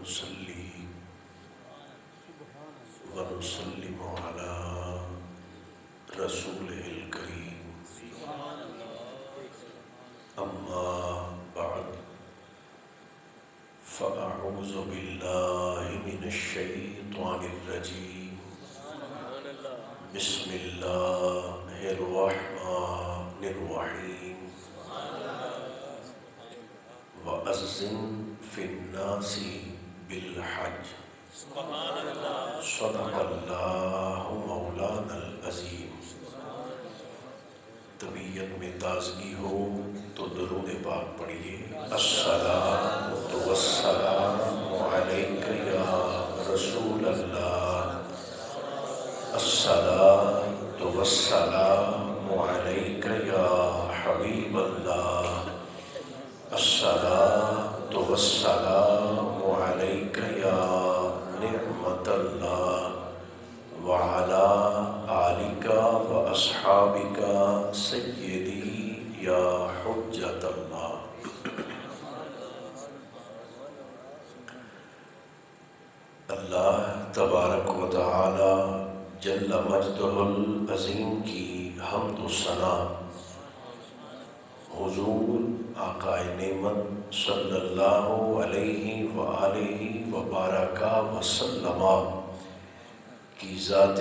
ونصلي ونسلم على رسوله الكريم أما بعد فأعوذ بالله من الشيطان الرجيم بسم الله الرحمن الرحيم وأذن في الناس بالحج صدق الله مولانا العظیم۔ طبیعت میں تازگی ہو تو درود پاک پڑھیے۔ الصلاۃ والسلام علیک یا رسول اللہ، الصلاۃ والسلام علیک یا حبیب اللہ، الصلاۃ والسلام علیک یا نعمت اللہ، وعلی آلک و اصحابک سیدی یا حجت اللہ۔ اللہ تبارک و تعالی جل مجدہ العظیم کی حمد و ثنا حضور آقا نعمت صلی اللہ علیہ وآلہ وبارک وسلم کی ذات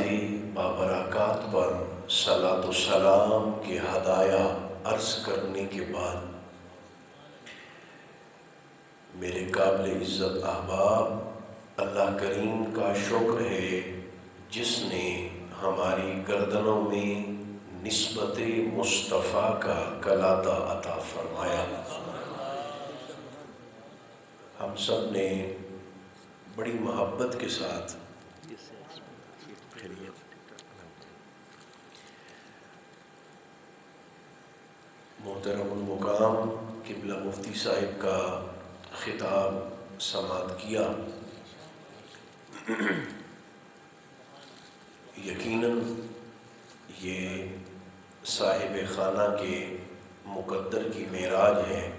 بابرکات پر صلاۃ و سلام کے ہدایہ عرض کرنے کے بعد، میرے قابل عزت احباب، اللہ کریم کا شکر ہے جس نے ہماری گردنوں میں نسبت مصطفیٰ کا قلادہ عطا فرمایا۔ ہم سب نے بڑی محبت کے ساتھ محترم المقام قبلہ مفتی صاحب کا خطاب سماعت کیا۔ یقیناً یہ صاحب خانہ کے مقدر کی معراج ہے،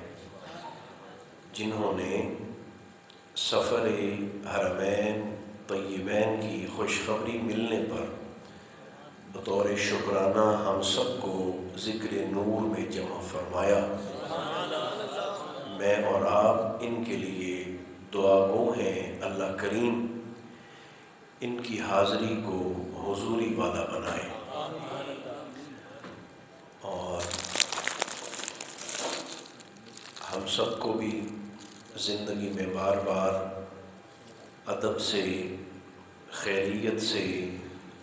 جنہوں نے سفر حرمین طیبین کی خوشخبری ملنے پر بطور شکرانہ ہم سب کو ذکر نور میں جمع فرمایا۔ میں اور آپ ان کے لیے دعا گو ہیں، اللہ کریم ان کی حاضری کو حضوری والا بنائے، اور ہم سب کو بھی زندگی میں بار بار ادب سے، خیریت سے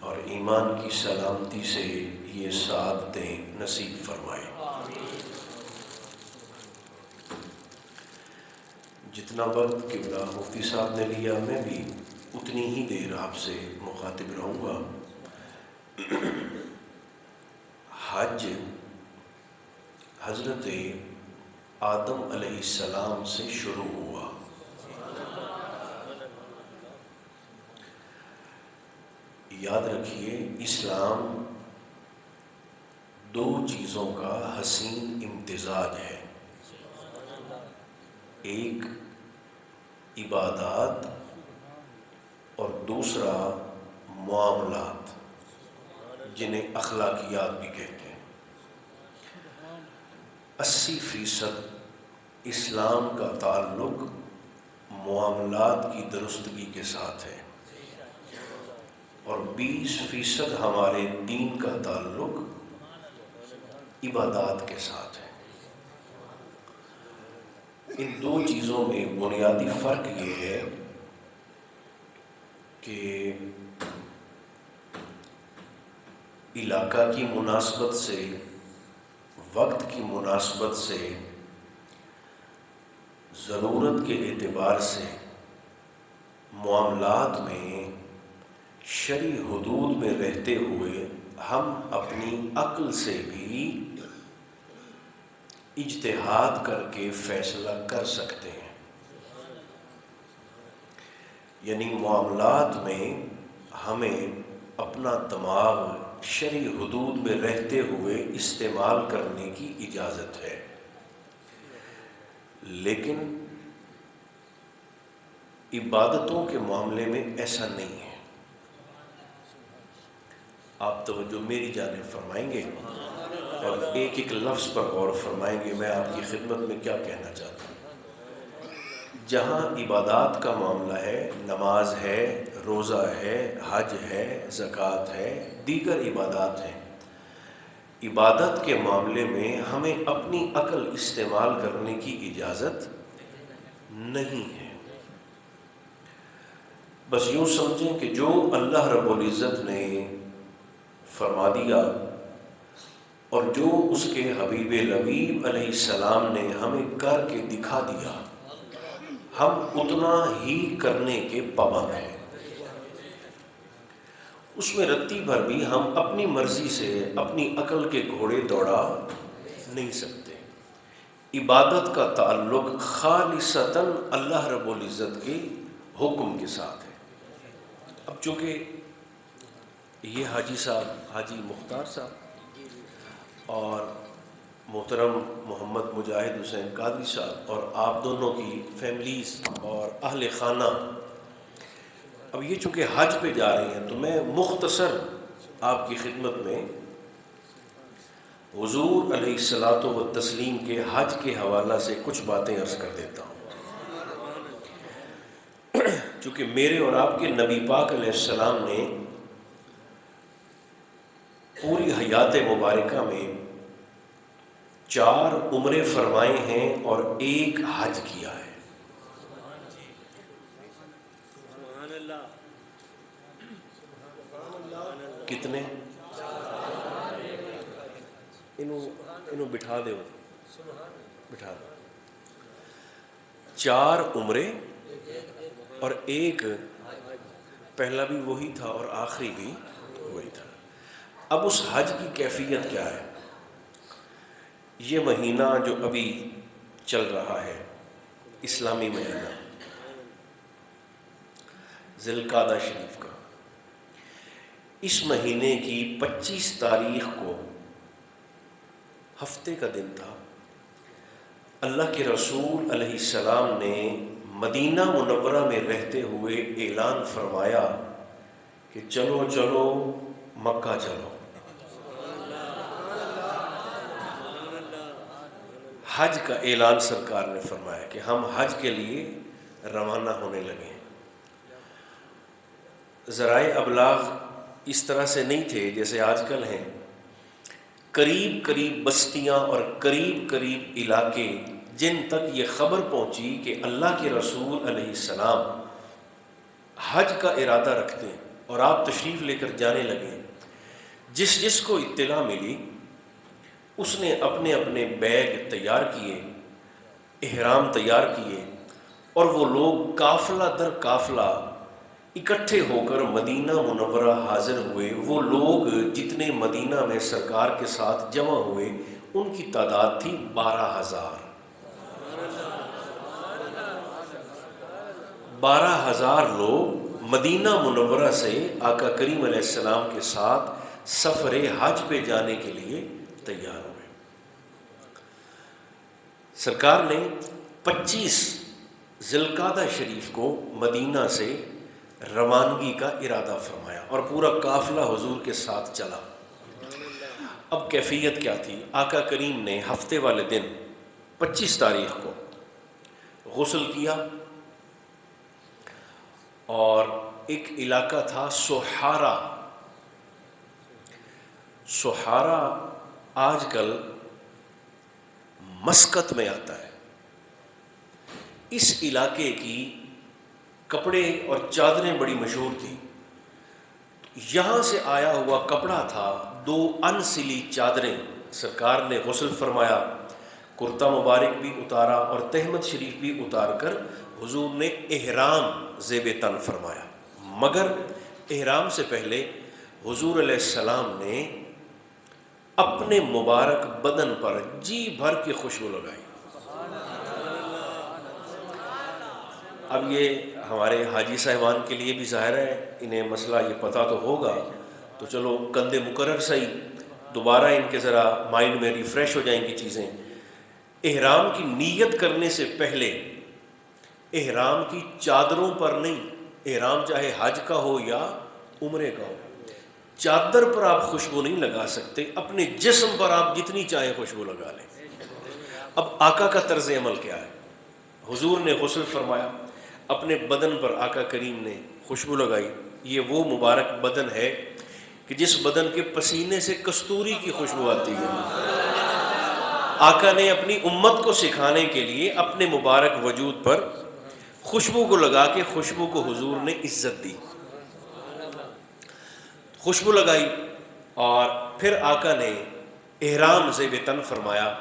اور ایمان کی سلامتی سے یہ سعادتیں نصیب فرمائے۔ جتنا وقت قبلہ مفتی صاحب نے لیا، میں بھی اتنی ہی دیر آپ سے مخاطب رہوں گا۔ حج حضرت آدم علیہ السلام سے شروع ہوا۔ یاد رکھیے، اسلام دو چیزوں کا حسین امتزاج ہے، ایک عبادات اور دوسرا معاملات، جنہیں اخلاقیات بھی کہتے ہیں۔ 80% اسلام کا تعلق معاملات کی درستگی کے ساتھ ہے، اور 20% ہمارے دین کا تعلق عبادات کے ساتھ ہے۔ ان دو چیزوں میں بنیادی فرق یہ ہے کہ علاقہ کی مناسبت سے، وقت کی مناسبت سے، ضرورت کے اعتبار سے معاملات میں شرعی حدود میں رہتے ہوئے ہم اپنی عقل سے بھی اجتہاد کر کے فیصلہ کر سکتے ہیں۔ یعنی معاملات میں ہمیں اپنا دماغ شرعی حدود میں رہتے ہوئے استعمال کرنے کی اجازت ہے، لیکن عبادتوں کے معاملے میں ایسا نہیں ہے. آپ توجہ میری جانب فرمائیں گے اور ایک ایک لفظ پر غور فرمائیں گے میں آپ کی خدمت میں کیا کہنا چاہتا ہوں. جہاں عبادات کا معاملہ ہے، نماز ہے، روزہ ہے، حج ہے، زکوٰۃ ہے، دیگر عبادات ہیں، عبادت کے معاملے میں ہمیں اپنی عقل استعمال کرنے کی اجازت نہیں ہے. بس یوں سمجھیں کہ جو اللہ رب العزت نے فرما دیا اور جو اس کے حبیب لبیب علیہ السلام نے ہمیں کر کے دکھا دیا، ہم اتنا ہی کرنے کے پابند ہیں. اس میں رتی بھر بھی ہم اپنی مرضی سے اپنی عقل کے گھوڑے دوڑا نہیں سکتے. عبادت کا تعلق خالصتاً اللہ رب العزت کے حکم کے ساتھ ہے. اب چونکہ یہ حاجی صاحب، حاجی مختار صاحب اور محترم محمد مجاہد حسین قادری صاحب اور آپ دونوں کی فیملیز اور اہل خانہ اب یہ چونکہ حج پہ جا رہے ہیں، تو میں مختصر آپ کی خدمت میں حضور علیہ الصلاۃ والتسلیم کے حج کے حوالہ سے کچھ باتیں عرض کر دیتا ہوں. چونکہ میرے اور آپ کے نبی پاک علیہ السلام نے پوری حیات مبارکہ میں 4 عمرے فرمائے ہیں اور 1 حج کیا ہے. کتنے؟ انہوں بٹھا دے، بٹھا دو. 4 عمرے اور 1 پہلا بھی وہی تھا اور آخری بھی وہی تھا. اب اس حج کی کیفیت کیا ہے؟ یہ مہینہ جو ابھی چل رہا ہے، اسلامی مہینہ ذی القعدہ شریف کا، اس مہینے کی 25 تاریخ کو ہفتے کا دن تھا. اللہ کے رسول علیہ السلام نے مدینہ منورہ میں رہتے ہوئے اعلان فرمایا کہ چلو چلو مکہ چلو. حج کا اعلان سرکار نے فرمایا کہ ہم حج کے لیے روانہ ہونے لگے. ذرائع ابلاغ اس طرح سے نہیں تھے جیسے آج کل ہیں. قریب قریب بستیاں اور قریب قریب علاقے جن تک یہ خبر پہنچی کہ اللہ کے رسول علیہ السلام حج کا ارادہ رکھتے ہیں اور آپ تشریف لے کر جانے لگے، جس جس کو اطلاع ملی اس نے اپنے اپنے بیگ تیار کیے، احرام تیار کیے، اور وہ لوگ قافلہ در قافلہ اکٹھے ہو کر مدینہ منورہ حاضر ہوئے. وہ لوگ جتنے مدینہ میں سرکار کے ساتھ جمع ہوئے ان کی تعداد تھی 12,000. 12,000 لوگ مدینہ منورہ سے آقا کریم علیہ السلام کے ساتھ سفر حج پہ جانے کے لیے تیار ہوئے. سرکار نے 25 ذی القعدہ شریف کو مدینہ سے روانگی کا ارادہ فرمایا اور پورا قافلہ حضور کے ساتھ چلا. اب کیفیت کیا تھی؟ آقا کریم نے ہفتے والے دن 25 تاریخ کو غسل کیا اور ایک علاقہ تھا سوہارا. سوہارا آج کل مسقط میں آتا ہے. اس علاقے کی کپڑے اور چادریں بڑی مشہور تھی. یہاں سے آیا ہوا کپڑا تھا 2 انسلی چادریں. سرکار نے غسل فرمایا، کرتا مبارک بھی اتارا اور تہمت شریف بھی اتار کر حضور نے احرام زیب تن فرمایا. مگر احرام سے پہلے حضور علیہ السلام نے اپنے مبارک بدن پر جی بھر کے خوشبو لگائی. اب یہ ہمارے حاجی صاحبان کے لیے بھی ظاہر ہے انہیں مسئلہ یہ پتہ تو ہوگا، تو چلو کندے مقرر صحیح، دوبارہ ان کے ذرا مائنڈ میں ریفریش ہو جائیں گی چیزیں. احرام کی نیت کرنے سے پہلے احرام کی چادروں پر نہیں، احرام چاہے حج کا ہو یا عمرے کا ہو، چادر پر آپ خوشبو نہیں لگا سکتے، اپنے جسم پر آپ جتنی چاہیں خوشبو لگا لیں۔ اب آقا کا طرز عمل کیا ہے؟ حضور نے غسل فرمایا، اپنے بدن پر آقا کریم نے خوشبو لگائی۔ یہ وہ مبارک بدن ہے کہ جس بدن کے پسینے سے کستوری کی خوشبو آتی ہے۔ آقا نے اپنی امت کو سکھانے کے لیے اپنے مبارک وجود پر خوشبو کو لگا کے خوشبو کو حضور نے عزت دی، خوشبو لگائی، اور پھر آقا نے احرام زیب تن فرمایا۔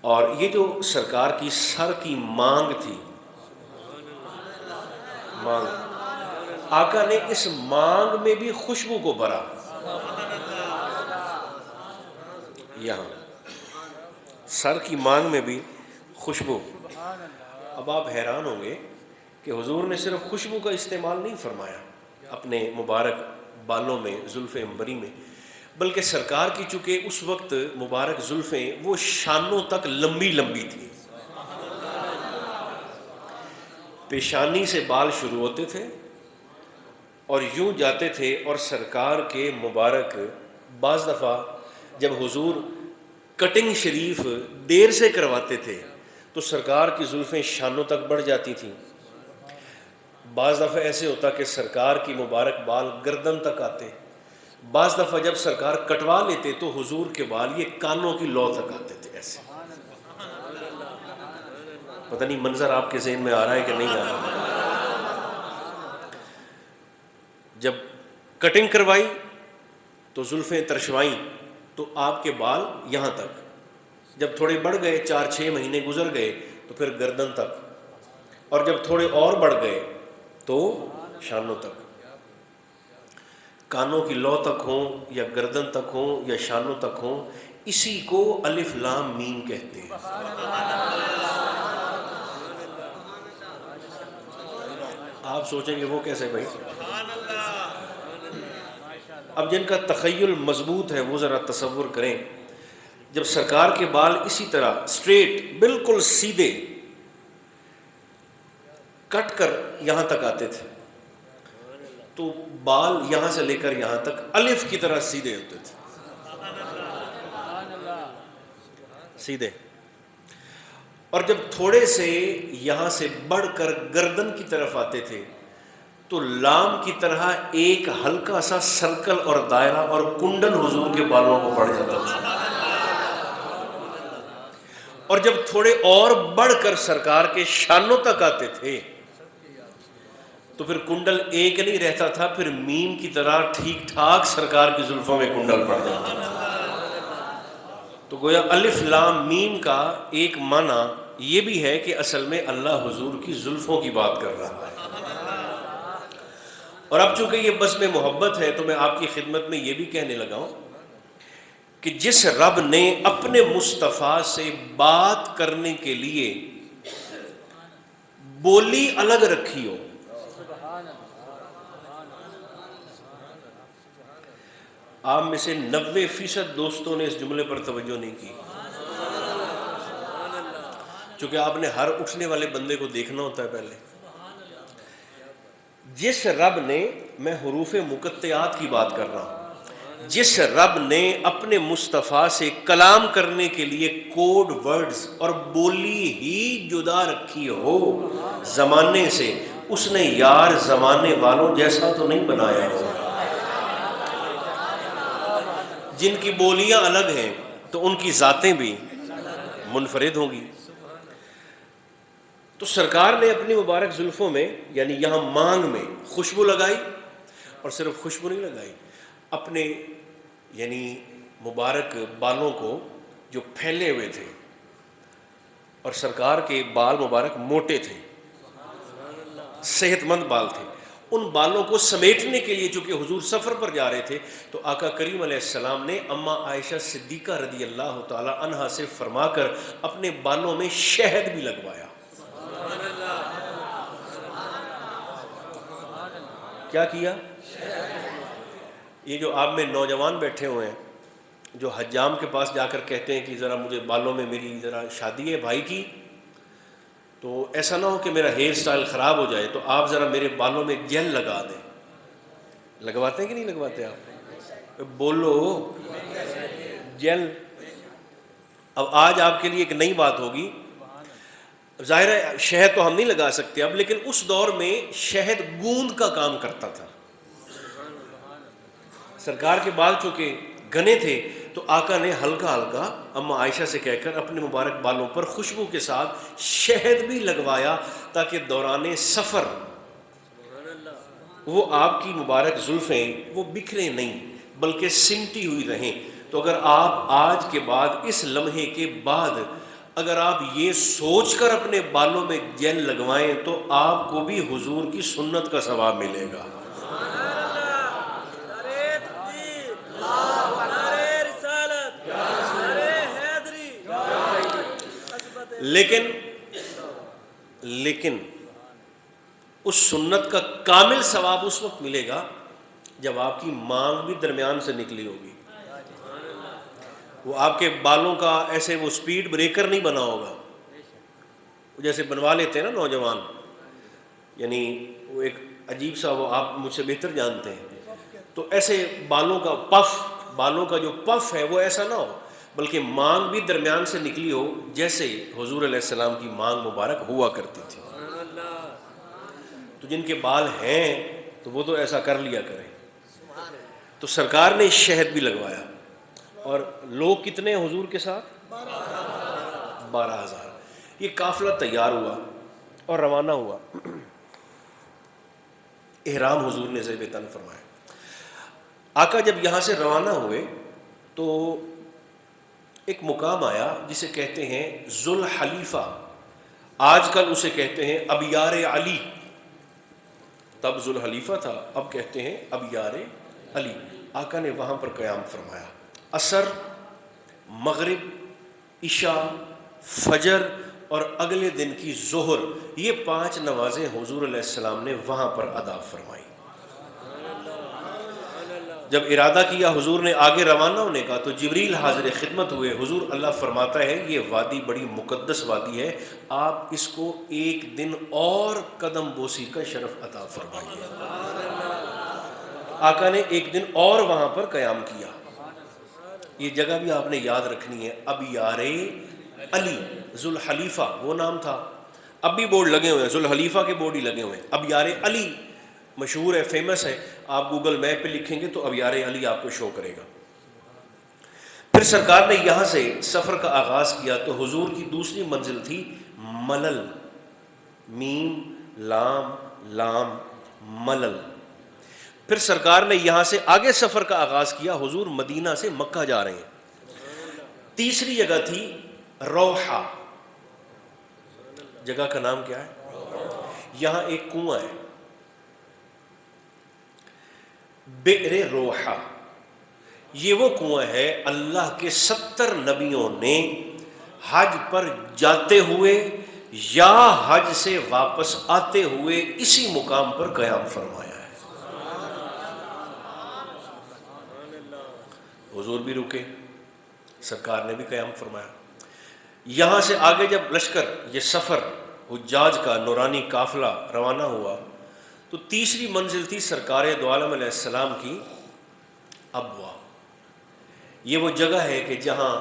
اور یہ جو سرکار کی سر کی مانگ تھی، مانگ، آقا نے اس مانگ میں بھی خوشبو کو بھرا، یہاں سر کی مانگ میں بھی خوشبو۔ اب آپ حیران ہوں گے کہ حضور نے صرف خوشبو کا استعمال نہیں فرمایا اپنے مبارک بالوں میں، زلف عنبری میں، بلکہ سرکار کی چونکہ اس وقت مبارک زلفیں وہ شانوں تک لمبی لمبی تھی، پیشانی سے بال شروع ہوتے تھے اور یوں جاتے تھے، اور سرکار کے مبارک بعض دفعہ جب حضور کٹنگ شریف دیر سے کرواتے تھے تو سرکار کی زلفیں شانوں تک بڑھ جاتی تھیں، بعض دفعہ ایسے ہوتا کہ سرکار کی مبارک بال گردن تک آتے، بعض دفعہ جب سرکار کٹوا لیتے تو حضور کے بال یہ کانوں کی لو تک آتے تھے ایسے۔ پتہ نہیں منظر آپ کے ذہن میں آ رہا ہے کہ نہیں آ رہا۔ جب کٹنگ کروائی تو زلفیں ترشوائیں تو آپ کے بال یہاں تک، جب تھوڑے بڑھ گئے، 4-6 مہینے گزر گئے تو پھر گردن تک، اور جب تھوڑے اور بڑھ گئے تو شانوں تک۔ کانوں کی لو تک ہوں یا گردن تک ہوں یا شانوں تک ہوں، اسی کو الف لام میم کہتے ہیں۔ آپ سوچیں گے وہ کیسے بھائی؟ اب جن کا تخیل مضبوط ہے وہ ذرا تصور کریں، جب سرکار کے بال اسی طرح سٹریٹ بالکل سیدھے کٹ کر یہاں تک آتے تھے تو بال یہاں سے لے کر یہاں تک الف کی طرح سیدھے ہوتے تھے، سیدھے، اور جب تھوڑے سے یہاں سے بڑھ کر گردن کی طرف آتے تھے تو لام کی طرح ایک ہلکا سا سرکل اور دائرہ اور کنڈل حضور کے بالوں کو پڑ جاتا تھا، اور جب تھوڑے اور بڑھ کر سرکار کے شانوں تک آتے تھے تو پھر کنڈل ایک نہیں رہتا تھا، پھر میم کی طرح ٹھیک ٹھاک سرکار کی زلفوں میں کنڈل پڑ جاتا تھا۔ تو گویا الف لام میم کا ایک معنی یہ بھی ہے کہ اصل میں اللہ حضور کی زلفوں کی بات کر رہا ہے۔ اور اب چونکہ یہ بزم محبت ہے تو میں آپ کی خدمت میں یہ بھی کہنے لگا ہوں کہ جس رب نے اپنے مصطفیٰ سے بات کرنے کے لیے بولی الگ رکھی ہو، آپ میں سے 90% دوستوں نے اس جملے پر توجہ نہیں کی، چونکہ آپ نے ہر اٹھنے والے بندے کو دیکھنا ہوتا ہے پہلے۔ جس رب نے، میں حروف مقطعات کی بات کر رہا ہوں، جس رب نے اپنے مصطفیٰ سے کلام کرنے کے لیے کوڈ ورڈز اور بولی ہی جدا رکھی ہو زمانے سے، اس نے یار زمانے والوں جیسا تو نہیں بنایا ہو۔ جن کی بولیاں الگ ہیں تو ان کی ذاتیں بھی منفرد ہوں گی۔ تو سرکار نے اپنی مبارک زلفوں میں یعنی یہاں مانگ میں خوشبو لگائی، اور صرف خوشبو نہیں لگائی، اپنے یعنی مبارک بالوں کو جو پھیلے ہوئے تھے، اور سرکار کے بال مبارک موٹے تھے، صحت مند بال تھے، ان بالوں کو سمیٹنے کے لیے چونکہ حضور سفر پر جا رہے تھے تو آقا کریم علیہ السلام نے اماں عائشہ صدیقہ رضی اللہ تعالی عنہا سے فرما کر اپنے بالوں میں شہد بھی لگوایا۔ کیا کیا؟ یہ جو آپ میں نوجوان بیٹھے ہوئے ہیں جو حجام کے پاس جا کر کہتے ہیں کہ ذرا مجھے بالوں میں، میری ذرا شادی ہے بھائی کی، تو ایسا نہ ہو کہ میرا ہیئر سٹائل خراب ہو جائے تو آپ ذرا میرے بالوں میں جیل لگا دیں. لگواتے ہیں کہ نہیں لگواتے آپ؟ بولو جیل. اب آج آپ کے لیے ایک نئی بات ہوگی. ظاہر ہے شہد تو ہم نہیں لگا سکتے اب، لیکن اس دور میں شہد گوند کا کام کرتا تھا. سرکار کے بال چونکہ گھنے تھے تو آقا نے ہلکا ہلکا اما عائشہ سے کہہ کر اپنے مبارک بالوں پر خوشبو کے ساتھ شہد بھی لگوایا تاکہ دوران سفر وہ آپ کی مبارک زلفیں وہ بکھرے نہیں بلکہ سمٹی ہوئی رہیں. تو اگر آپ آج کے بعد اس لمحے کے بعد اگر آپ یہ سوچ کر اپنے بالوں میں جیل لگوائیں تو آپ کو بھی حضور کی سنت کا ثواب ملے گا. لیکن اس سنت کا کامل ثواب اس وقت ملے گا جب آپ کی مانگ بھی درمیان سے نکلی ہوگی. وہ آپ کے بالوں کا ایسے وہ سپیڈ بریکر نہیں بنا ہوگا جیسے بنوا لیتے ہیں نا نوجوان، یعنی وہ ایک عجیب سا، وہ آپ مجھ سے بہتر جانتے ہیں. تو ایسے بالوں کا جو پف ہے وہ ایسا نہ ہو بلکہ مانگ بھی درمیان سے نکلی ہو جیسے حضور علیہ السلام کی مانگ مبارک ہوا کرتی تھی. تو جن کے بال ہیں تو وہ تو ایسا کر لیا کریں. تو سرکار نے شہد بھی لگوایا. اور لوگ کتنے حضور کے ساتھ؟ 12,000. یہ قافلہ تیار ہوا اور روانہ ہوا. احرام حضور نے زیب تن فرمایا. آقا جب یہاں سے روانہ ہوئے تو ایک مقام آیا جسے کہتے ہیں ذوالحلیفہ. آج کل اسے کہتے ہیں ابیار علی. تب ذوالحلیفہ تھا، اب کہتے ہیں ابیار علی. آقا نے وہاں پر قیام فرمایا. عصر، مغرب، عشاء، فجر اور اگلے دن کی ظہر، یہ 5 نمازیں حضور علیہ السلام نے وہاں پر ادا فرمائی. جب ارادہ کیا حضور نے آگے روانہ ہونے کا تو جبریل حاضر خدمت ہوئے. حضور اللہ فرماتا ہے یہ وادی بڑی مقدس وادی ہے، آپ اس کو ایک دن اور قدم بوسی کا شرف عطا فرمائیے. آقا نے ایک دن اور وہاں پر قیام کیا. یہ جگہ بھی آپ نے یاد رکھنی ہے. ابیار علی، ذوالحلیفہ وہ نام تھا. اب بھی بورڈ لگے ہوئے ہیں، ذوالحلیفہ کے بورڈ ہی لگے ہوئے ہیں. ابیار علی مشہور ہے، فیمس ہے. آپ گوگل میپ پہ لکھیں گے تو ابیار علی آپ کو شو کرے گا. پھر سرکار نے یہاں سے سفر کا آغاز کیا تو حضور کی دوسری منزل تھی ملل. میم لام لام ملل. پھر سرکار نے یہاں سے آگے سفر کا آغاز کیا. حضور مدینہ سے مکہ جا رہے ہیں. تیسری جگہ تھی روحہ. جگہ کا نام کیا ہے؟ یہاں ایک کنواں ہے بئر روحہ. یہ وہ کنواں ہے اللہ کے 70 نبیوں نے حج پر جاتے ہوئے یا حج سے واپس آتے ہوئے اسی مقام پر قیام فرمایا ہے. حضور بھی رکے، سرکار نے بھی قیام فرمایا. یہاں سے آگے جب لشکر، یہ سفر حجاج کا نورانی قافلہ روانہ ہوا تو تیسری منزل تھی سرکار دو عالم علیہ السلام کی ابوا. یہ وہ جگہ ہے کہ جہاں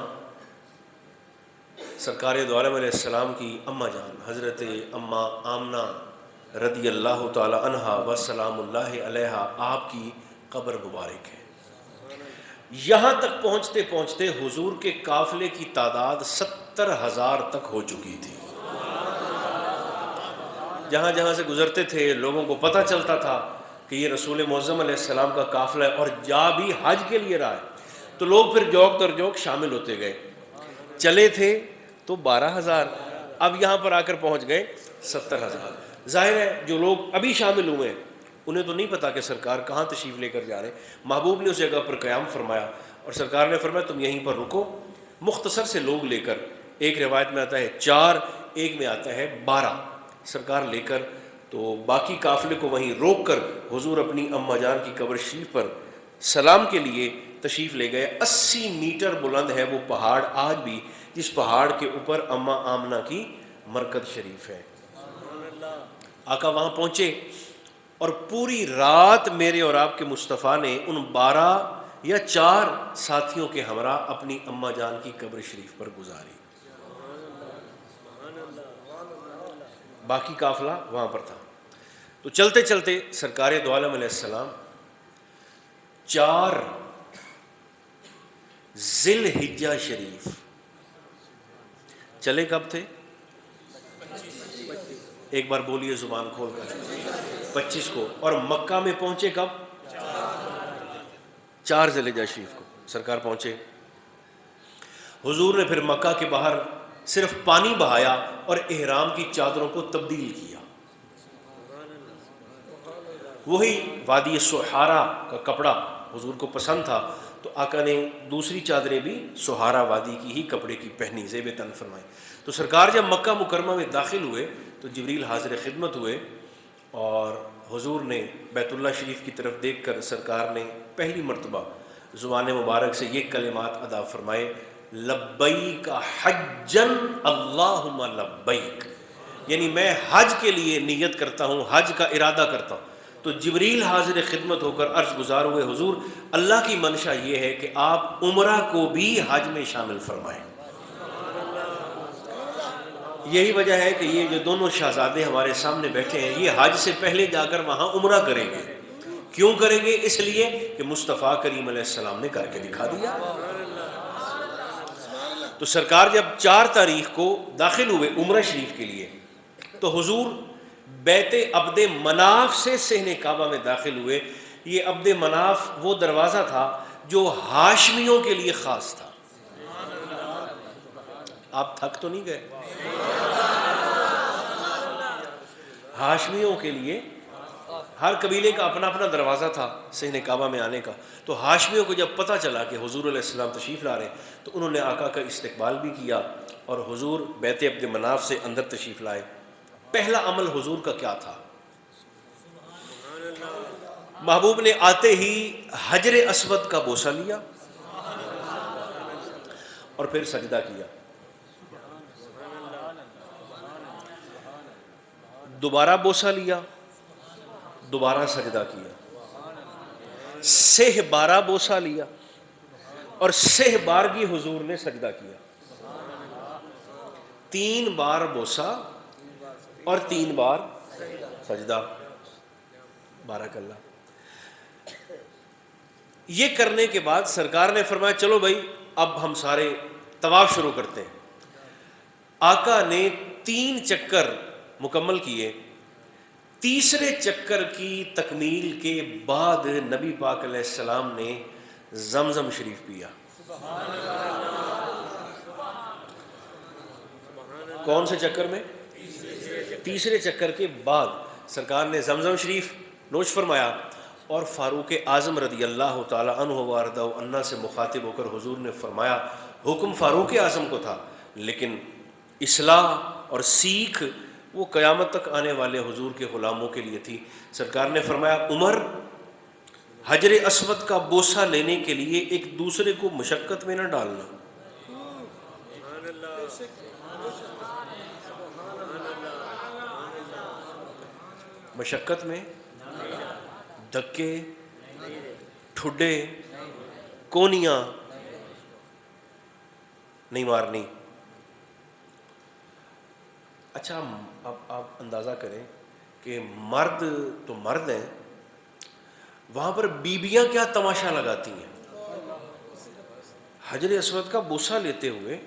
سرکار دو عالم علیہ السلام کی اماں جان حضرت اماں آمنہ رضی اللہ تعالی عنہا و سلام اللہ علیہا آپ کی قبر مبارک ہے. یہاں تک پہنچتے پہنچتے حضور کے قافلے کی تعداد 70,000 تک ہو چکی تھی. جہاں جہاں سے گزرتے تھے لوگوں کو پتہ چلتا تھا کہ یہ رسول معظم علیہ السلام کا قافلہ ہے اور جا بھی حج کے لیے رہا ہے. تو لوگ پھر جوک در جوک شامل ہوتے گئے. چلے تھے تو 12,000، اب یہاں پر آ کر پہنچ گئے 70,000. ظاہر ہے جو لوگ ابھی شامل ہوئے انہیں تو نہیں پتا کہ سرکار کہاں تشریف لے کر جا رہے ہیں. محبوب نے اس جگہ پر قیام فرمایا اور سرکار نے فرمایا تم یہیں پر رکو. مختصر سے لوگ لے کر، ایک روایت میں آتا ہے 4، ایک میں آتا ہے 12 سرکار لے کر، تو باقی قافلے کو وہیں روک کر حضور اپنی اماں جان کی قبر شریف پر سلام کے لیے تشریف لے گئے. 80 میٹر بلند ہے وہ پہاڑ آج بھی، جس پہاڑ کے اوپر اماں آمنہ کی مرکز شریف ہے۔ آقا وہاں پہنچے اور پوری رات میرے اور آپ کے مصطفیٰ نے ان 12 یا 4 ساتھیوں کے ہمراہ اپنی اماں جان کی قبر شریف پر گزاری۔ باقی قافلہ وہاں پر تھا۔ تو چلتے چلتے سرکار دو عالم علیہ السلام 4 ذی الحجہ شریف چلے کب تھے؟ ایک بار بولیے زبان کھول کر، 25 کو۔ اور مکہ میں پہنچے کب؟ 4 ذی الحجہ شریف کو سرکار پہنچے۔ حضور نے پھر مکہ کے باہر صرف پانی بہایا اور احرام کی چادروں کو تبدیل کیا۔ وہی وادی سہارا کا کپڑا حضور کو پسند تھا، تو آقا نے دوسری چادریں بھی سہارا وادی کی ہی کپڑے کی پہنی، زیب تن فرمائی۔ تو سرکار جب مکہ مکرمہ میں داخل ہوئے تو جبریل حاضر خدمت ہوئے، اور حضور نے بیت اللہ شریف کی طرف دیکھ کر سرکار نے پہلی مرتبہ زبان مبارک سے یہ کلمات ادا فرمائے، لبیک حجن اللہم لبیک، یعنی میں حج کے لیے نیت کرتا ہوں، حج کا ارادہ کرتا ہوں۔ تو جبریل حاضر خدمت ہو کر عرض گزار ہوئے، حضور اللہ کی منشا یہ ہے کہ آپ عمرہ کو بھی حج میں شامل فرمائیں۔ یہی وجہ ہے کہ یہ جو دونوں شہزادے ہمارے سامنے بیٹھے ہیں، یہ حج سے پہلے جا کر وہاں عمرہ کریں گے۔ کیوں کریں گے؟ اس لیے کہ مصطفیٰ کریم علیہ السلام نے کر کے دکھا دیا۔ تو سرکار جب 4 تاریخ کو داخل ہوئے عمرہ شریف کے لیے، تو حضور بیت عبد مناف سے صحن کعبہ میں داخل ہوئے۔ یہ عبد مناف وہ دروازہ تھا جو ہاشمیوں کے لیے خاص تھا۔ آپ تھک تو نہیں گئے؟ ہاشمیوں کے لیے ہر قبیلے کا اپنا اپنا دروازہ تھا صحن کعبہ میں آنے کا۔ تو ہاشمیوں کو جب پتہ چلا کہ حضور علیہ السلام تشریف لا رہے ہیں، تو انہوں نے آقا کا استقبال بھی کیا، اور حضور بیت عبد مناف سے اندر تشریف لائے۔ پہلا عمل حضور کا کیا تھا؟ محبوب نے آتے ہی حجر اسود کا بوسہ لیا اور پھر سجدہ کیا۔ دوبارہ بوسہ لیا، دوبارہ سجدہ کیا، 6 بارہ بوسہ لیا، اور 6 بارگی حضور نے سجدہ کیا۔ 3 بار بوسہ اور 3 بار سجدہ۔ بارک اللہ۔ یہ کرنے کے بعد سرکار نے فرمایا چلو بھائی اب ہم سارے طواف شروع کرتے ہیں۔ آقا نے 3 چکر مکمل کیے۔ تیسرے چکر کی تکمیل کے بعد نبی پاک علیہ السلام نے زمزم شریف پیا۔ کون سے چکر میں؟ تیسرے چکر کے بعد سرکار نے زمزم شریف نوش فرمایا، اور فاروق اعظم رضی اللہ تعالی عنہ وارضہ عنہ سے مخاطب ہو کر حضور نے فرمایا، حکم فاروق اعظم کو تھا لیکن اصلاح اور سیکھ وہ قیامت تک آنے والے حضور کے غلاموں کے لیے تھی۔ سرکار نے فرمایا عمر، حجر اسود کا بوسہ لینے کے لیے ایک دوسرے کو مشقت میں نہ ڈالنا۔ مشقت میں دھکے، ٹھڈے، کونیاں نہیں مارنی۔ اچھا اب آپ اندازہ کریں کہ مرد تو مرد ہیں، وہاں پر بیویاں کیا تماشا لگاتی ہیں حجر اسود کا بوسہ لیتے ہوئے۔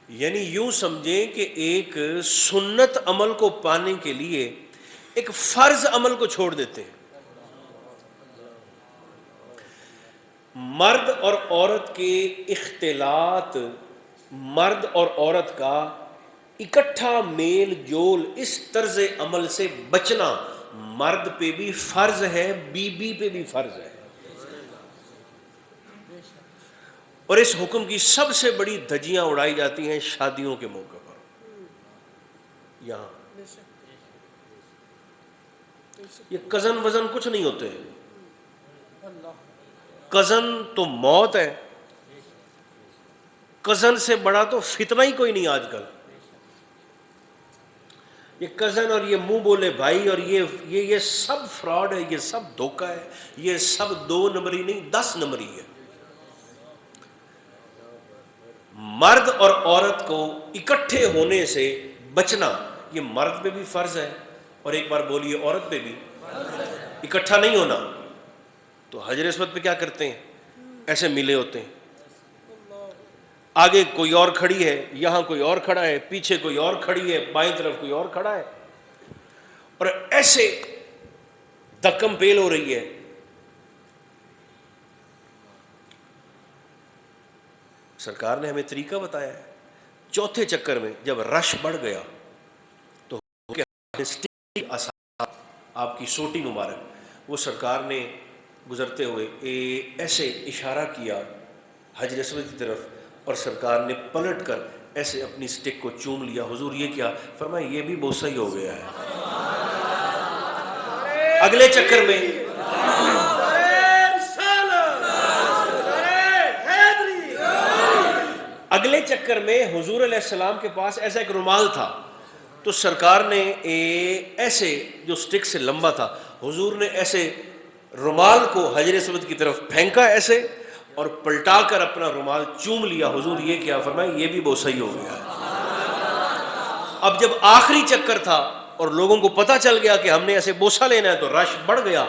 یعنی یوں سمجھیں کہ ایک سنت عمل کو پانے کے لیے ایک فرض عمل کو چھوڑ دیتے ہیں۔ مرد اور عورت کے اختلاط، مرد اور عورت کا اکٹھا میل جول، اس طرز عمل سے بچنا مرد پہ بھی فرض ہے، بیوی پہ بھی فرض ہے۔ اور اس حکم کی سب سے بڑی دھجیاں اڑائی جاتی ہیں شادیوں کے موقع پر۔ یہاں یہ کزن وزن کچھ نہیں ہوتے، کزن تو موت ہے، کزن سے بڑا تو فتنہ ہی کوئی نہیں آج کل۔ یہ کزن اور یہ منہ بولے بھائی اور یہ سب فراڈ ہے، یہ سب دھوکہ ہے، یہ سب 2 نمبری نہیں 10 نمبری ہے۔ مرد اور عورت کو اکٹھے ہونے سے بچنا یہ مرد پہ بھی فرض ہے، اور ایک بار بولیے عورت پہ بھی، اکٹھا نہیں ہونا۔ تو حجر اسود پہ کیا کرتے ہیں؟ ایسے ملے ہوتے ہیں، آگے کوئی اور کھڑی ہے، یہاں کوئی اور کھڑا ہے، پیچھے کوئی اور کھڑی ہے، بائیں طرف کوئی اور کھڑا ہے، اور ایسے دکم پیل ہو رہی ہے۔ سرکار نے ہمیں طریقہ بتایا ہے۔ چوتھے چکر میں جب رش بڑھ گیا تو آپ کی سوٹی مبارک وہ سرکار نے گزرتے ہوئے ایسے اشارہ کیا حجر اسود کی طرف، اور سرکار نے پلٹ کر ایسے اپنی سٹک کو چوم لیا۔ حضور یہ کیا؟ فرمایا یہ بھی بوسہ ہی ہو گیا ہے۔ اگلے چکر میں حضور علیہ السلام کے پاس ایسا ایک رومال تھا، تو سرکار نے ایسے جو سٹک سے لمبا تھا، حضور نے ایسے رومال کو حجر اسود کی طرف پھینکا ایسے، اور پلٹا کر اپنا رومال چوم لیا۔ حضور یہ کیا؟ فرمایا یہ بھی بوسہ ہی ہو گیا ہے۔ اب جب آخری چکر تھا اور لوگوں کو پتہ چل گیا کہ ہم نے ایسے بوسہ لینا ہے تو رش بڑھ گیا،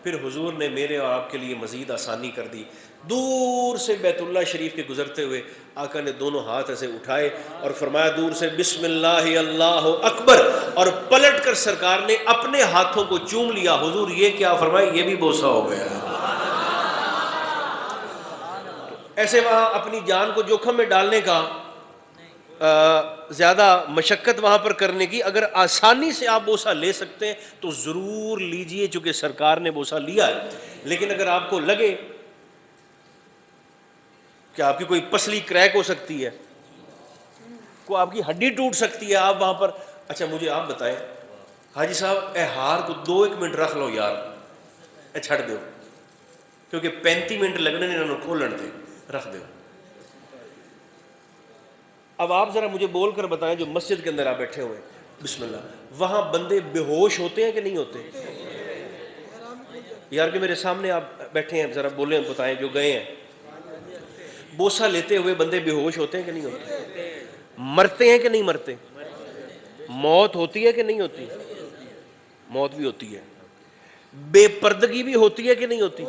پھر حضور نے میرے اور آپ کے لیے مزید آسانی کر دی۔ دور سے بیت اللہ شریف کے گزرتے ہوئے آقا نے دونوں ہاتھ ایسے اٹھائے اور فرمایا دور سے بسم اللہ اللہ اکبر، اور پلٹ کر سرکار نے اپنے ہاتھوں کو چوم لیا۔ حضور یہ کیا؟ فرمایا یہ بھی بوسہ ہو گیا ہے۔ ایسے وہاں اپنی جان کو جوخم میں ڈالنے کا، زیادہ مشقت وہاں پر کرنے کی، اگر آسانی سے آپ بوسہ لے سکتے ہیں تو ضرور لیجئے، چونکہ سرکار نے بوسہ لیا ہے۔ لیکن اگر آپ کو لگے کہ آپ کی کوئی پسلی کریک ہو سکتی ہے، کوئی آپ کی ہڈی ٹوٹ سکتی ہے، آپ وہاں پر، اچھا مجھے آپ بتائیں حاجی صاحب اے ہار کو 2 منٹ رکھ لو یار، اے چھڑ دیو، کیونکہ 35 منٹ لگنے نے انہوں کھولن تھے، رکھ دیو۔ اب آپ ذرا مجھے بول کر بتائیں، جو مسجد کے اندر آپ بیٹھے ہوئے بسم اللہ، وہاں بندے بے ہوش ہوتے ہیں کہ نہیں ہوتے؟ یار کہ میرے سامنے آپ بیٹھے ہیں، ذرا بولیں بتائیں جو گئے ہیں، بوسہ لیتے ہوئے بندے بے ہوش ہوتے ہیں کہ نہیں ہوتے؟ مرتے ہیں کہ نہیں مرتے؟ موت ہوتی ہے کہ نہیں ہوتی؟ موت بھی ہوتی ہے۔ بے پردگی بھی ہوتی ہے کہ نہیں ہوتی؟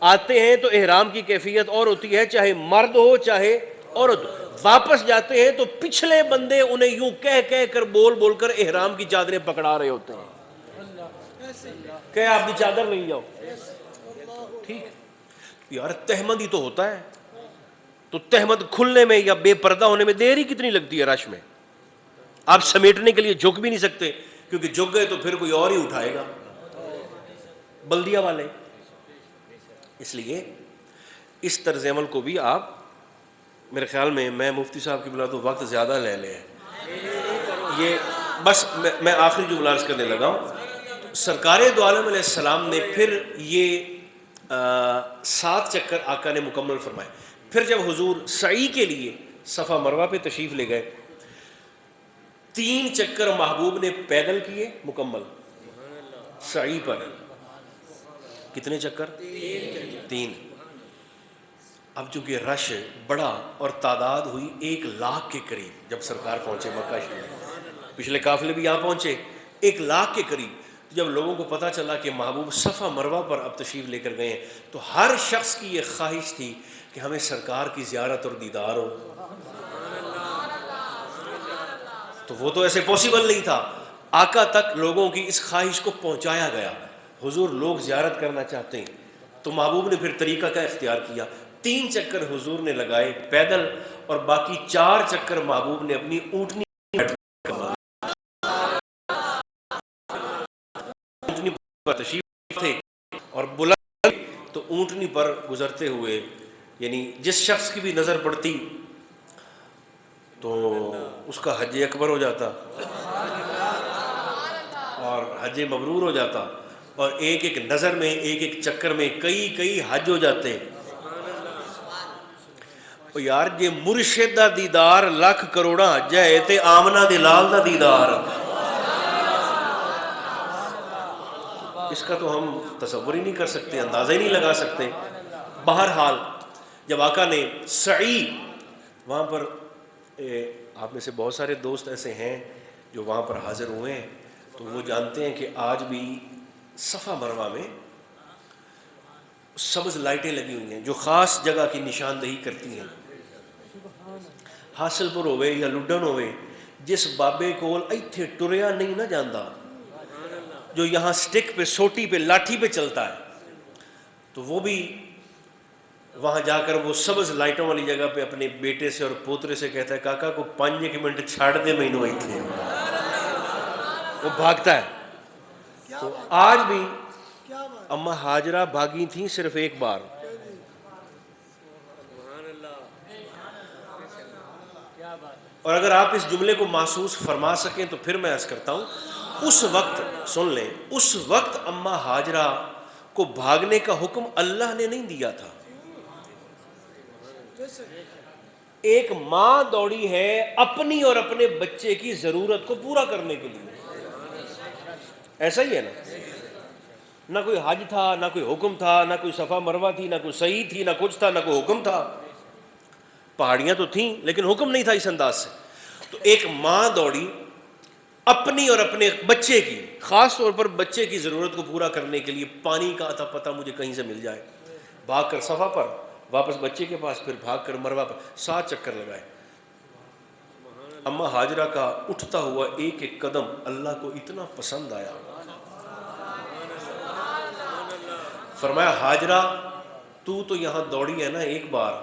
آتے ہیں تو احرام کی کیفیت اور ہوتی ہے، چاہے مرد ہو چاہے عورت ہو۔ واپس جاتے ہیں تو پچھلے بندے انہیں یوں کہہ کہہ کر بول بول کر احرام کی چادریں پکڑا رہے ہوتے ہیں کہ آپ کی چادر نہیں جاؤ۔ ٹھیک یار، تہمد ہی تو ہوتا ہے، تو تہمد کھلنے میں یا بے پردہ ہونے میں دیر ہی کتنی لگتی ہے؟ رش میں آپ سمیٹنے کے لیے جھک بھی نہیں سکتے، کیونکہ جھک گئے تو پھر کوئی اور ہی اٹھائے گا، بلدیہ والے۔ اس لیے اس طرز عمل کو بھی آپ، میرے خیال میں مفتی صاحب کی بلا تو وقت زیادہ لے لے ہیں، یہ بس میں آخری جو ملاحظ کرنے لگا ہوں، سرکار دو عالم علیہ السلام نے پھر یہ 7 چکر آقا نے مکمل فرمائے۔ پھر جب حضور سعی کے لیے صفا مروہ پہ تشریف لے گئے، 3 چکر محبوب نے پیدل کیے مکمل سعی پر۔ کتنے چکر؟ 3۔ اب چونکہ رش بڑا اور تعداد ہوئی 1,00,000 کے قریب، جب سرکار پہنچے مکہ شریف، پچھلے قافلے بھی یہاں پہنچے، 1,00,000 کے قریب۔ جب لوگوں کو پتہ چلا کہ محبوب صفا مروہ پر اب تشریف لے کر گئے ہیں، تو ہر شخص کی یہ خواہش تھی کہ ہمیں سرکار کی زیارت اور دیدار ہو۔ تو وہ تو ایسے پاسبل نہیں تھا، آقا تک لوگوں کی اس خواہش کو پہنچایا گیا۔ حضور لوگ زیارت کرنا چاہتے ہیں، تو محبوب نے پھر طریقہ کا اختیار کیا، 3 چکر حضور نے لگائے پیدل، اور باقی 4 چکر محبوب نے اپنی اونٹنی پر تشریف تھے اور بلند، تو اونٹنی پر گزرتے ہوئے، یعنی جس شخص کی بھی نظر پڑتی تو اس کا حج اکبر ہو جاتا اور حج مبرور ہو جاتا، اور ایک ایک نظر میں، ایک ایک چکر میں کئی حج ہو جاتے۔ او یار جے مرشد دا دیدار لاکھ کروڑا حج ہے تے آمنہ دے لال دا دیدار اس کا تو ہم تصور ہی نہیں کر سکتے، اندازہ ہی نہیں لگا سکتے۔ بہرحال جب آقا نے سعی وہاں پر آپ میں سے بہت سارے دوست ایسے ہیں جو وہاں پر حاضر ہوئے ہیں تو وہ جانتے ہیں کہ آج بھی صفا مروہ میں سبز لائٹیں لگی ہوئی ہیں جو خاص جگہ کی نشاندہی کرتی ہیں۔ حاصل پور ہوئے یا لڈن ہوئے، جس بابے کول ایتھے ٹریا نہیں نہ جاندہ، جو یہاں سٹک پہ سوٹی پہ لاٹھی پہ چلتا ہے، تو وہ بھی وہاں جا کر وہ سبز لائٹوں والی جگہ پہ اپنے بیٹے سے اور پوترے سے کہتا ہے کاکا کو 5 منٹ چھاڑ دے مہینوں ہی تھے، وہ بھاگتا ہے۔ تو آج بھی اماں ہاجرہ بھاگی تھیں صرف ایک بار، اور اگر آپ اس جملے کو محسوس فرما سکیں تو پھر میں عرض کرتا ہوں، اس وقت سن لیں، اس وقت اماں ہاجرہ کو بھاگنے کا حکم اللہ نے نہیں دیا تھا۔ ایک ماں دوڑی ہے اپنی اور اپنے بچے کی ضرورت کو پورا کرنے کے لیے، ایسا ہی ہے نا؟ نہ کوئی حج تھا، نہ کوئی حکم تھا، نہ کوئی صفا مروہ تھی، نہ کوئی سعی تھی، نہ کچھ تھا، نہ کوئی حکم تھا۔ پہاڑیاں تو تھیں لیکن حکم نہیں تھا اس انداز سے۔ تو ایک ماں دوڑی اپنی اور اپنے بچے کی، خاص طور پر بچے کی ضرورت کو پورا کرنے کے لیے، پانی کا عطا پتہ مجھے کہیں سے مل جائے، بھاگ کر صفا پر، واپس بچے کے پاس، پھر بھاگ کر مروہ پر، 7 چکر لگائے۔ اماں ہاجرہ کا اٹھتا ہوا ایک ایک قدم اللہ کو اتنا پسند آیا، فرمایا ہاجرہ تو یہاں دوڑی ہے نا ایک بار،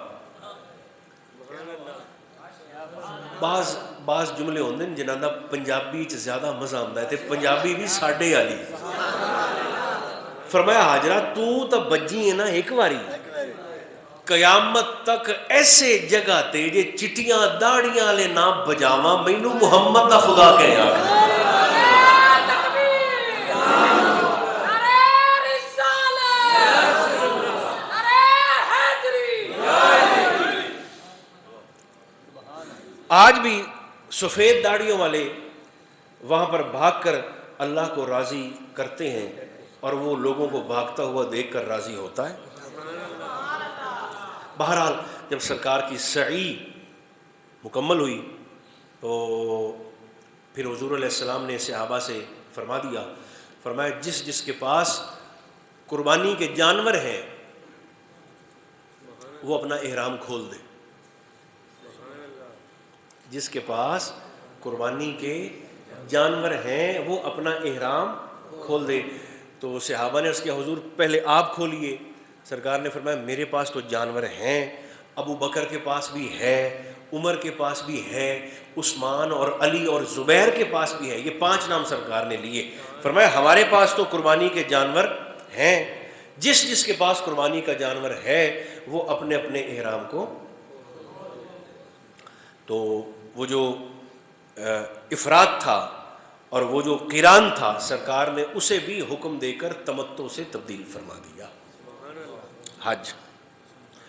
بعض جملے ہوندے ہیں جنہاں دا پنجابی چ زیادہ مزہ آندا ہے تے پنجابی بھی ساڈے والی۔ فرمایا ہاجرہ تو بجی ہے نا ایک باری، قیامت تک ایسے جگہ تے جے چٹیاں داڑیاں لے نہ بجاواں مینوں محمد دا خدا کہے آگا۔ آج بھی سفید داڑیوں والے وہاں پر بھاگ کر اللہ کو راضی کرتے ہیں اور وہ لوگوں کو بھاگتا ہوا دیکھ کر راضی ہوتا ہے۔ بہرحال جب سرکار کی سعی مکمل ہوئی تو پھر حضور علیہ السلام نے صحابہ سے فرما دیا، فرمایا جس جس کے پاس قربانی کے جانور ہیں وہ اپنا احرام کھول دے، جس کے پاس قربانی کے جانور ہیں وہ اپنا احرام کھول دے۔ تو صحابہ نے عرض کیا حضور پہلے آپ کھولیے، سرکار نے فرمایا میرے پاس تو جانور ہیں، ابو بکر کے پاس بھی ہے، عمر کے پاس بھی ہے، عثمان اور علی اور زبیر کے پاس بھی ہے، یہ 5 نام سرکار نے لیے۔ فرمایا ہمارے پاس تو قربانی کے جانور ہیں، جس جس کے پاس قربانی کا جانور ہے وہ اپنے اپنے احرام کو۔ تو وہ جو افراد تھا اور وہ جو قران تھا سرکار نے اسے بھی حکم دے کر تمتع سے تبدیل فرما دیا، حج۔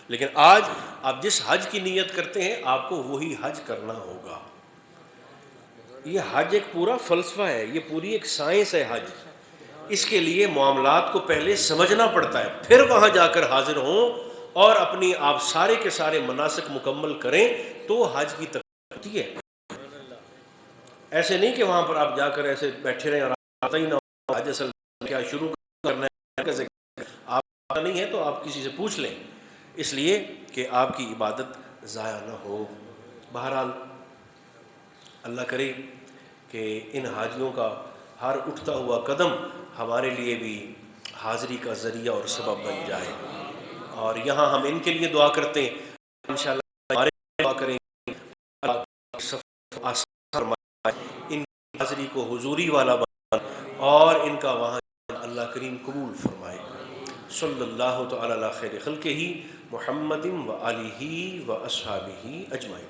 لیکن آج آپ جس حج کی نیت کرتے ہیں آپ کو وہی حج کرنا ہوگا۔ یہ حج ایک پورا فلسفہ ہے، یہ پوری ایک سائنس ہے حج۔ اس کے لیے معاملات کو پہلے سمجھنا پڑتا ہے، پھر وہاں جا کر حاضر ہوں اور اپنی آپ سارے کے سارے مناسک مکمل کریں تو حج کی تکمیل ہوتی ہے۔ ایسے نہیں کہ وہاں پر آپ جا کر ایسے بیٹھے رہیں اور آتا ہی نہ ہو حج اصل کیا شروع کرنا ہے کیسے، آپ آتا نہیں ہے تو آپ کسی سے پوچھ لیں، اس لیے کہ آپ کی عبادت ضائع نہ ہو۔ بہرحال اللہ کرے کہ ان حاجیوں کا ہر اٹھتا ہوا قدم ہمارے لیے بھی حاضری کا ذریعہ اور سبب بن جائے، اور یہاں ہم ان کے لیے دعا کرتے ہیں، انشاءاللہ ہمارے دعا کریں ان کی حاضری کو حضوری والا بنا اور ان کا وہاں اللہ کریم قبول فرمائے۔ صلی اللہ تعالی علی خیر خلقہ محمد و آلہ و اصحابہ اجمعین۔